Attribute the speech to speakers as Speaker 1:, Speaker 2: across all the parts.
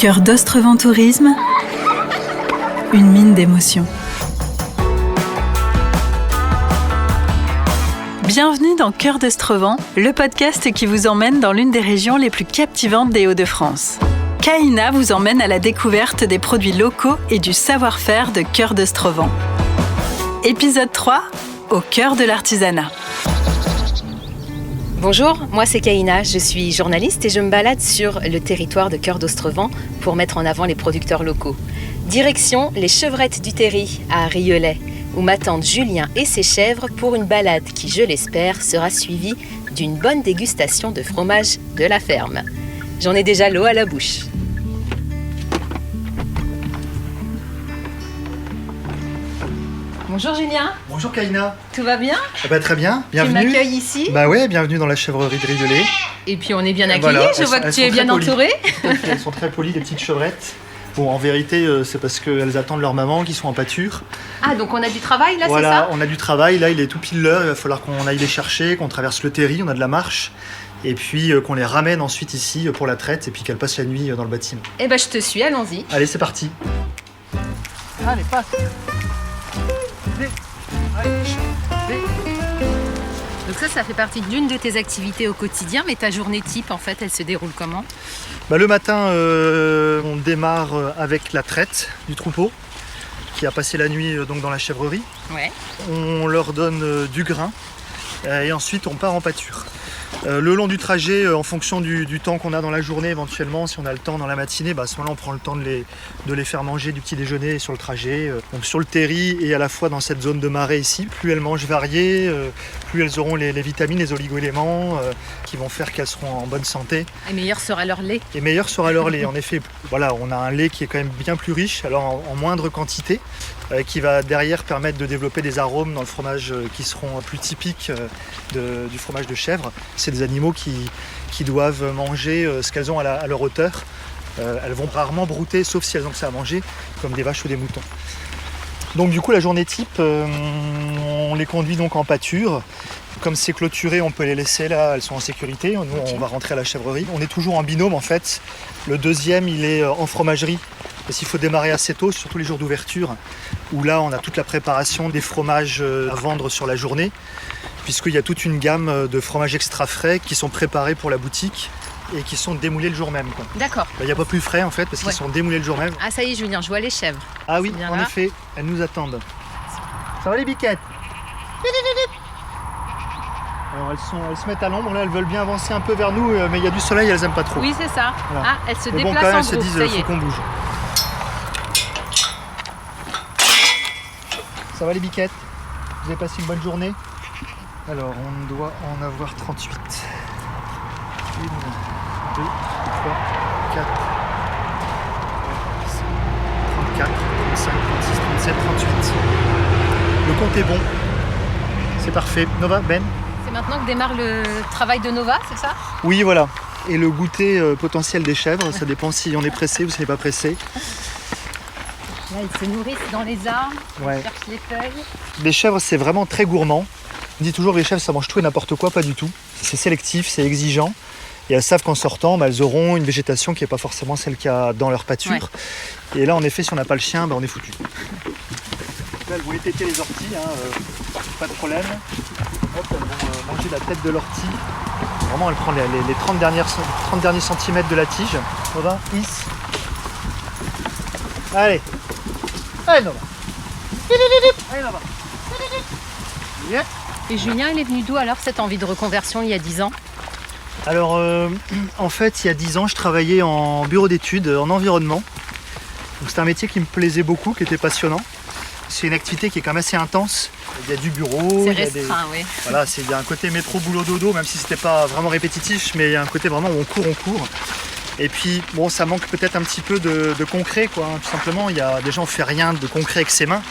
Speaker 1: Cœur d'Ostrevent Tourisme, une mine d'émotions. Bienvenue dans Cœur d'Ostrevent, le podcast qui vous emmène dans l'une des régions les plus captivantes des Hauts-de-France. Kaina vous emmène à la découverte des produits locaux et du savoir-faire de Cœur d'Ostrevent. Épisode 3, au cœur de l'artisanat.
Speaker 2: Bonjour, moi c'est Kaina, je suis journaliste et je me balade sur le territoire de Cœur d'Ostrevent pour mettre en avant les producteurs locaux. Direction les Chevrettes du Terry à Rieulay, où m'attendent Julien et ses chèvres pour une balade qui, je l'espère, sera suivie d'une bonne dégustation de fromage de la ferme. J'en ai déjà l'eau à la bouche. Bonjour Julien.
Speaker 3: Bonjour Kaina.
Speaker 2: Tout va bien?
Speaker 3: Très bien, bienvenue.
Speaker 2: Tu m'accueilles ici?
Speaker 3: Ouais, bienvenue dans la chèvrerie de Rieulay.
Speaker 2: Et puis on est bien accueillis,
Speaker 3: Voilà,
Speaker 2: je vois que tu es bien entouré.
Speaker 3: Elles sont très polies, les petites chevrettes. Bon, en vérité, c'est parce qu'elles attendent leur maman qui sont en pâture.
Speaker 2: Ah, donc on a du travail là,
Speaker 3: Voilà,
Speaker 2: c'est ça?
Speaker 3: on a du travail, là il est tout pile l'heure, il va falloir qu'on aille les chercher, qu'on traverse le Terry, on a de la marche. Et puis qu'on les ramène ensuite ici pour la traite et puis qu'elles passent la nuit dans le bâtiment.
Speaker 2: Eh ben je te suis, allons-y.
Speaker 3: Allez, c'est parti. Allez, passe.
Speaker 2: Donc ça fait partie d'une de tes activités au quotidien, mais ta journée type, en fait, elle se déroule comment?
Speaker 3: Le matin, on démarre avec la traite du troupeau qui a passé la nuit donc dans la chèvrerie.
Speaker 2: Ouais.
Speaker 3: On leur donne du grain et ensuite on part en pâture. Le long du trajet, en fonction du temps qu'on a dans la journée, éventuellement, si on a le temps dans la matinée, à ce moment-là, on prend le temps de les faire manger du petit déjeuner sur le trajet. Donc sur le Terry et à la fois dans cette zone de marais ici, plus elles mangent varié, plus elles auront les vitamines, les oligo-éléments qui vont faire qu'elles seront en bonne santé.
Speaker 2: Et meilleur sera leur lait.
Speaker 3: Et meilleur sera leur lait. En effet, voilà, on a un lait qui est quand même bien plus riche, alors en moindre quantité, qui va derrière permettre de développer des arômes dans le fromage qui seront plus typiques du fromage de chèvre. C'est des animaux qui doivent manger ce qu'elles ont à leur hauteur. Elles vont rarement brouter, sauf si elles ont que ça à manger, comme des vaches ou des moutons. Donc du coup, la journée type, on les conduit donc en pâture. Comme c'est clôturé, on peut les laisser là, elles sont en sécurité. Nous, on va rentrer à la chèvrerie. On est toujours en binôme en fait. Le deuxième, il est en fromagerie. Parce qu'il faut démarrer assez tôt, surtout les jours d'ouverture, où là, on a toute la préparation des fromages à vendre sur la journée, puisqu'il y a toute une gamme de fromages extra frais qui sont préparés pour la boutique et qui sont démoulés le jour même.
Speaker 2: D'accord.
Speaker 3: Il n'y a pas plus frais en fait, parce qu'ils sont démoulés le jour même.
Speaker 2: Ah ça y est Julien, je vois les chèvres.
Speaker 3: Ah oui, en
Speaker 2: là.
Speaker 3: effet, elles nous attendent. Ça va les biquettes? Alors elles se mettent à l'ombre, là elles veulent bien avancer un peu vers nous, mais il y a du soleil, elles n'aiment pas trop.
Speaker 2: Oui c'est ça.
Speaker 3: Voilà.
Speaker 2: Ah, elles se
Speaker 3: Mais bon,
Speaker 2: déplacent
Speaker 3: quand même,
Speaker 2: en
Speaker 3: elles se
Speaker 2: groupe,
Speaker 3: disent
Speaker 2: ça y
Speaker 3: faut
Speaker 2: est.
Speaker 3: qu'on bouge. Ça va les biquettes? Vous avez passé une bonne journée? Alors on doit en avoir 38. 1, 2, 3, 4, 34, 35, 36, 37, 38. Le compte est bon. C'est parfait. Nova, Ben?
Speaker 2: C'est maintenant que démarre le travail de Nova, c'est ça?
Speaker 3: Oui, voilà. Et le goûter potentiel des chèvres, ça dépend si on est pressé ou si on n'est pas pressé.
Speaker 2: Là ils se nourrissent dans les arbres,
Speaker 3: Ouais.
Speaker 2: ils cherchent les feuilles.
Speaker 3: Les chèvres, c'est vraiment très gourmand. On dit toujours que les chèvres, ça mange tout et n'importe quoi, pas du tout. C'est sélectif, c'est exigeant. Et elles savent qu'en sortant, elles auront une végétation qui n'est pas forcément celle qu'il y a dans leur pâture. Ouais. Et là, en effet, si on n'a pas le chien, on est foutu. Là, elles vont étêter les orties, pas de problème. Hop, elles vont manger la tête de l'ortie. Vraiment, elle prend les 30 derniers centimètres de la tige. Nova, hisse. Allez. Allez, Nova. Allez, Nova. Yeah.
Speaker 2: Et Julien, il est venu d'où alors cette envie de reconversion il y a 10 ans?
Speaker 3: Alors, en fait, il y a 10 ans, je travaillais en bureau d'études, en environnement. Donc, c'était un métier qui me plaisait beaucoup, qui était passionnant. C'est une activité qui est quand même assez intense. Il y a du bureau.
Speaker 2: C'est restreint, oui.
Speaker 3: Voilà, il y a un côté métro, boulot, dodo, même si c'était pas vraiment répétitif, mais il y a un côté vraiment où on court. Et puis, bon, ça manque peut-être un petit peu de concret, quoi. Tout simplement, déjà, on fait rien de concret avec ses mains.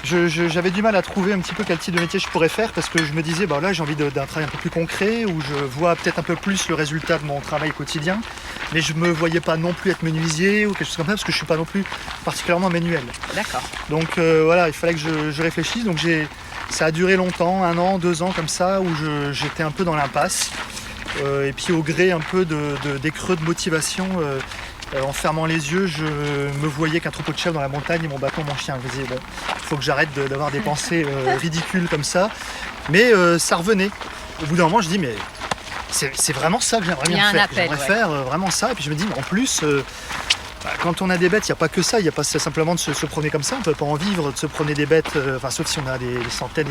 Speaker 3: J'avais du mal à trouver un petit peu quel type de métier je pourrais faire parce que je me disais, là, j'ai envie d'un travail un peu plus concret où je vois peut-être un peu plus le résultat de mon travail quotidien. Mais je me voyais pas non plus être menuisier ou quelque chose comme ça parce que je suis pas non plus particulièrement manuel.
Speaker 2: D'accord.
Speaker 3: Donc voilà, il fallait que je réfléchisse. Donc ça a duré longtemps, 1 an, 2 ans comme ça, où j'étais un peu dans l'impasse. Et puis au gré un peu des creux de motivation, En fermant les yeux, je me voyais qu'un troupeau de chèvres dans la montagne et mon bâton, mon chien. Je me disais, bon, il faut que j'arrête d'avoir des pensées ridicules comme ça. Mais ça revenait. Au bout d'un moment, je dis, mais c'est vraiment ça que j'aimerais bien faire. J'aimerais faire vraiment ça. Et puis je me dis, mais en plus, quand on a des bêtes, il n'y a pas que ça. Il n'y a pas simplement de se promener comme ça. On ne peut pas en vivre de se promener des bêtes, sauf si on a des centaines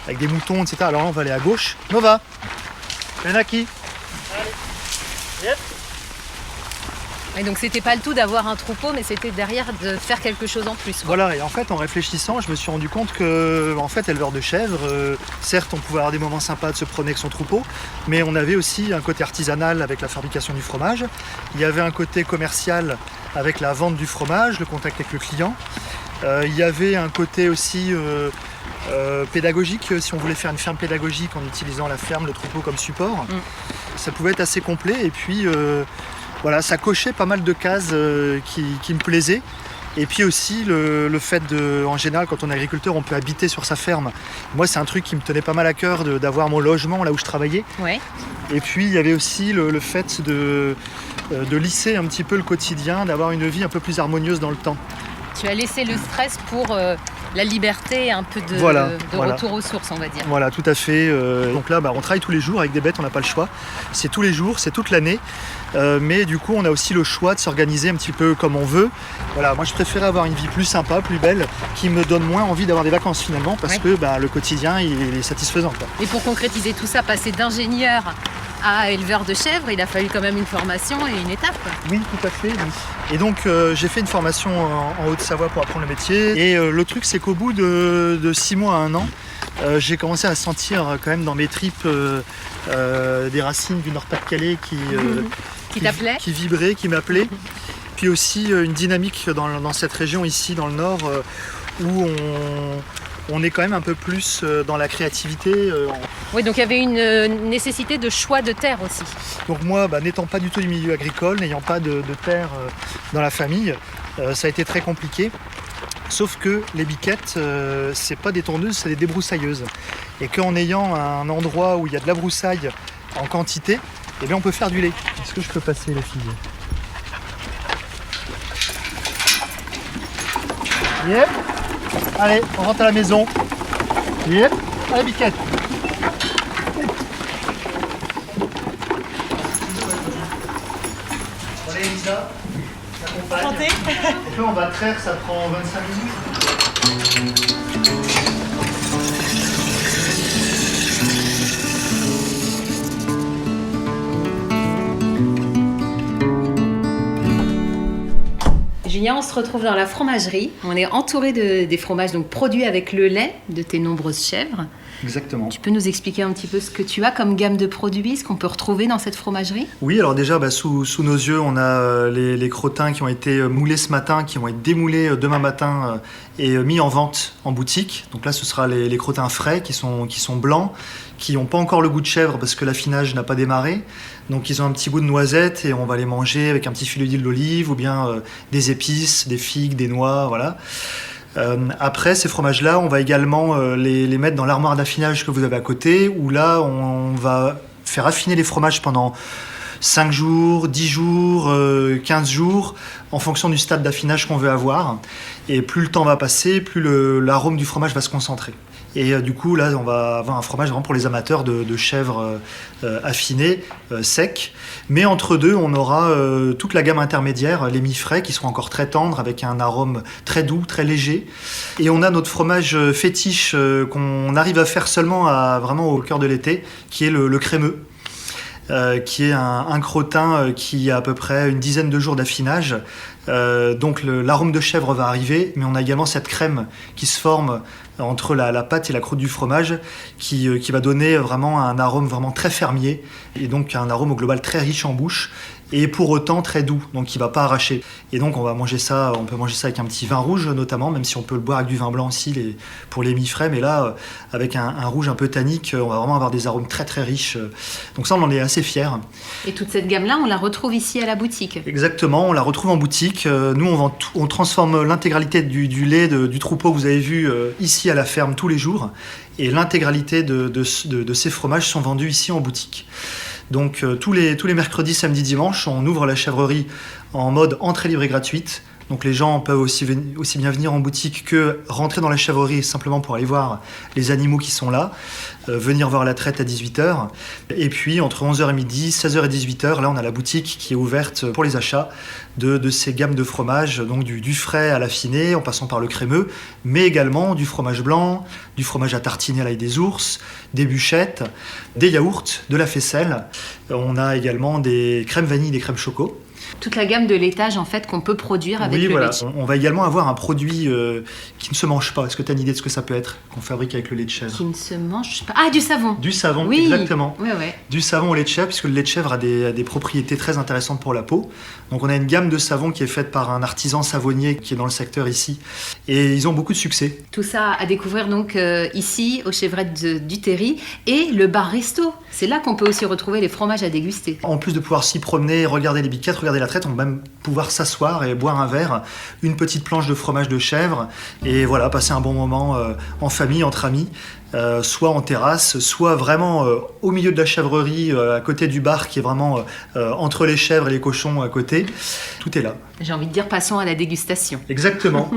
Speaker 3: avec des moutons, etc. Alors là, on va aller à gauche. Nova, Benaki. Allez. Yep.
Speaker 2: Et donc c'était pas le tout d'avoir un troupeau, mais c'était derrière de faire quelque chose en plus.
Speaker 3: Voilà, et en fait en réfléchissant, je me suis rendu compte que, en fait, éleveur de chèvres, certes on pouvait avoir des moments sympas de se promener avec son troupeau, mais on avait aussi un côté artisanal avec la fabrication du fromage. Il y avait un côté commercial avec la vente du fromage, le contact avec le client. Il y avait un côté aussi pédagogique, si on voulait faire une ferme pédagogique en utilisant la ferme, le troupeau comme support. Ça pouvait être assez complet, et puis voilà, ça cochait pas mal de cases qui me plaisaient. Et puis aussi le fait en général, quand on est agriculteur, on peut habiter sur sa ferme. Moi, c'est un truc qui me tenait pas mal à cœur d'avoir mon logement là où je travaillais.
Speaker 2: Ouais.
Speaker 3: Et puis il y avait aussi le fait de lisser un petit peu le quotidien, d'avoir une vie un peu plus harmonieuse dans le temps.
Speaker 2: Tu as laissé le stress pour la liberté, un peu de retour aux sources, on va dire.
Speaker 3: Voilà, tout à fait. Donc là, on travaille tous les jours avec des bêtes, on n'a pas le choix. C'est tous les jours, c'est toute l'année. Mais du coup, on a aussi le choix de s'organiser un petit peu comme on veut. Voilà, moi, je préférais avoir une vie plus sympa, plus belle, qui me donne moins envie d'avoir des vacances finalement, parce que le quotidien, il est satisfaisant, quoi.
Speaker 2: Et pour concrétiser tout ça, passer d'ingénieur à éleveur de chèvres, il a fallu quand même une formation et une étape, quoi.
Speaker 3: Oui, tout à fait. Oui. Et donc, j'ai fait une formation en Haute-Savoie pour apprendre le métier. Et le truc, c'est qu'au bout de 6 mois à 1 an, j'ai commencé à sentir quand même dans mes tripes des racines du Nord-Pas-de-Calais qui vibraient, qui m'appelaient. Puis aussi une dynamique dans cette région ici, dans le Nord, où on est quand même un peu plus dans la créativité.
Speaker 2: Oui, donc il y avait une nécessité de choix de terre aussi.
Speaker 3: Donc moi, n'étant pas du tout du milieu agricole, n'ayant pas de terre dans la famille, ça a été très compliqué. Sauf que les biquettes, c'est pas des tondeuses, c'est des débroussailleuses. Et qu'en ayant un endroit où il y a de la broussaille en quantité, eh bien on peut faire du lait. Est-ce que je peux passer, les filles ? Yep. Allez, on rentre à la maison. Yep. Allez, biquette. Allez, Elisa.
Speaker 4: Santé.
Speaker 3: Donc là, on va traire, ça prend 25 minutes.
Speaker 2: Julien, on se retrouve dans la fromagerie. On est entouré des fromages donc produits avec le lait de tes nombreuses chèvres.
Speaker 3: Exactement.
Speaker 2: Tu peux nous expliquer un petit peu ce que tu as comme gamme de produits, ce qu'on peut retrouver dans cette fromagerie ?
Speaker 3: Oui, alors déjà, sous nos yeux, on a les crottins qui ont été moulés ce matin, qui vont être démoulés demain matin et mis en vente en boutique. Donc là, ce sera les crottins frais qui sont blancs, qui n'ont pas encore le goût de chèvre parce que l'affinage n'a pas démarré. Donc ils ont un petit goût de noisette et on va les manger avec un petit filet d'huile d'olive ou bien des épices, des figues, des noix, voilà. Après, ces fromages-là, on va également les mettre dans l'armoire d'affinage que vous avez à côté, où là, on va faire affiner les fromages pendant 5 jours, 10 jours, 15 jours, en fonction du stade d'affinage qu'on veut avoir. Et plus le temps va passer, plus l'arôme du fromage va se concentrer. Et du coup, là, on va avoir un fromage vraiment pour les amateurs de chèvre affiné, sec. Mais entre deux, on aura toute la gamme intermédiaire, les mi-frais, qui seront encore très tendres, avec un arôme très doux, très léger. Et on a notre fromage fétiche qu'on arrive à faire seulement vraiment au cœur de l'été, qui est le crémeux. Qui est un crottin qui a à peu près une dizaine de jours d'affinage. Donc l'arôme de chèvre va arriver, mais on a également cette crème qui se forme entre la pâte et la croûte du fromage qui va donner vraiment un arôme vraiment très fermier et donc un arôme au global très riche en bouche et pour autant très doux, donc qui ne va pas arracher. Et donc on peut manger ça avec un petit vin rouge notamment, même si on peut le boire avec du vin blanc aussi pour les mi-frais, mais là avec un rouge un peu tannique, on va vraiment avoir des arômes très très riches. Donc ça, on en est assez fiers.
Speaker 2: Et toute cette gamme-là, on la retrouve ici à la boutique ?
Speaker 3: Exactement, on la retrouve en boutique. Nous, on transforme l'intégralité du lait du troupeau que vous avez vu ici à la ferme tous les jours, et l'intégralité de ces fromages sont vendus ici en boutique. Donc tous les mercredis, samedis, dimanches, on ouvre la chèvrerie en mode entrée libre et gratuite. Donc les gens peuvent aussi bien venir en boutique que rentrer dans la chèvrerie simplement pour aller voir les animaux qui sont là, venir voir la traite à 18h. Et puis entre 11h et midi, 16h et 18h, là on a la boutique qui est ouverte pour les achats de ces gammes de fromages, donc du frais à l'affiné en passant par le crémeux, mais également du fromage blanc, du fromage à tartiner à l'ail des ours, des bûchettes, des yaourts, de la faisselle. On a également des crèmes vanille, des crèmes choco.
Speaker 2: Toute la gamme de laitage en fait qu'on peut produire avec
Speaker 3: oui,
Speaker 2: le
Speaker 3: voilà.
Speaker 2: lait de chèvre.
Speaker 3: On va également avoir un produit qui ne se mange pas. Est-ce que tu as une idée de ce que ça peut être qu'on fabrique avec le lait de chèvre?
Speaker 2: Qui ne se mange pas. Ah, du savon.
Speaker 3: Du savon,
Speaker 2: Oui.
Speaker 3: exactement.
Speaker 2: Ouais, ouais.
Speaker 3: Du savon au lait de chèvre, puisque le lait de chèvre a des propriétés très intéressantes pour la peau. Donc on a une gamme de savons qui est faite par un artisan savonnier qui est dans le secteur ici. Et ils ont beaucoup de succès.
Speaker 2: Tout ça à découvrir donc ici au Chevrette du Terry et le bar resto. C'est là qu'on peut aussi retrouver les fromages à déguster.
Speaker 3: En plus de pouvoir s'y promener, regarder les biquettes, regarder la traite, on va même pouvoir s'asseoir et boire un verre, une petite planche de fromage de chèvre et voilà, passer un bon moment en famille, entre amis, soit en terrasse, soit vraiment au milieu de la chèvrerie, à côté du bar qui est vraiment entre les chèvres et les cochons à côté. Tout est là.
Speaker 2: J'ai envie de dire passons à la dégustation.
Speaker 3: Exactement.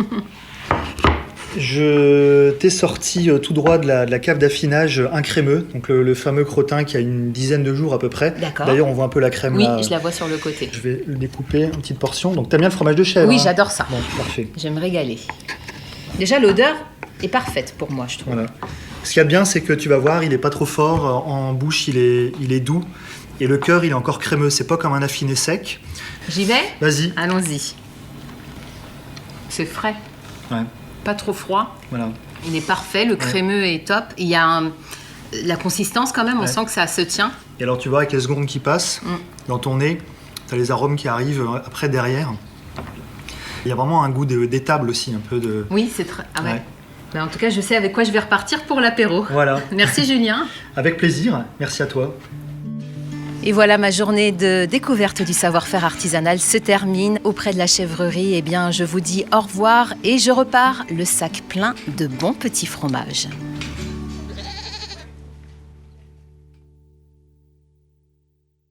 Speaker 3: Je t'ai sorti tout droit de la cave d'affinage un crémeux, donc le fameux crottin qui a une dizaine de jours à peu près.
Speaker 2: D'accord.
Speaker 3: D'ailleurs, on voit un peu la crème
Speaker 2: Oui,
Speaker 3: là.
Speaker 2: je la vois sur le côté.
Speaker 3: Je vais le découper en petites portions. Donc, t'aimes bien le fromage de chèvre?
Speaker 2: Oui,
Speaker 3: hein
Speaker 2: j'adore ça.
Speaker 3: Bon, parfait.
Speaker 2: Je vais me régaler. Déjà, l'odeur est parfaite pour moi, je trouve.
Speaker 3: Voilà. Ce qu'il y a bien, c'est que tu vas voir, il est pas trop fort. En bouche, il est doux. Et le cœur, il est encore crémeux. C'est pas comme un affiné sec.
Speaker 2: J'y vais?
Speaker 3: Vas-y.
Speaker 2: Allons-y. C'est frais.
Speaker 3: Ouais,
Speaker 2: Pas trop froid.
Speaker 3: voilà.
Speaker 2: Il est parfait. Le crémeux est top. Il y a la consistance quand même. On
Speaker 3: Ouais.
Speaker 2: sent que ça se tient.
Speaker 3: Et alors, tu vois, avec les secondes qui passent dans ton nez, t'as les arômes qui arrivent après, derrière. Il y a vraiment un goût d'étable aussi, un peu de...
Speaker 2: Oui, c'est très... Ah ouais.
Speaker 3: Ouais.
Speaker 2: Ben, en tout cas, je sais avec quoi je vais repartir pour l'apéro.
Speaker 3: Voilà.
Speaker 2: Merci Julien.
Speaker 3: Avec plaisir. Merci à toi.
Speaker 2: Et voilà, ma journée de découverte du savoir-faire artisanal se termine auprès de la chèvrerie. Eh bien, je vous dis au revoir et je repars le sac plein de bons petits fromages.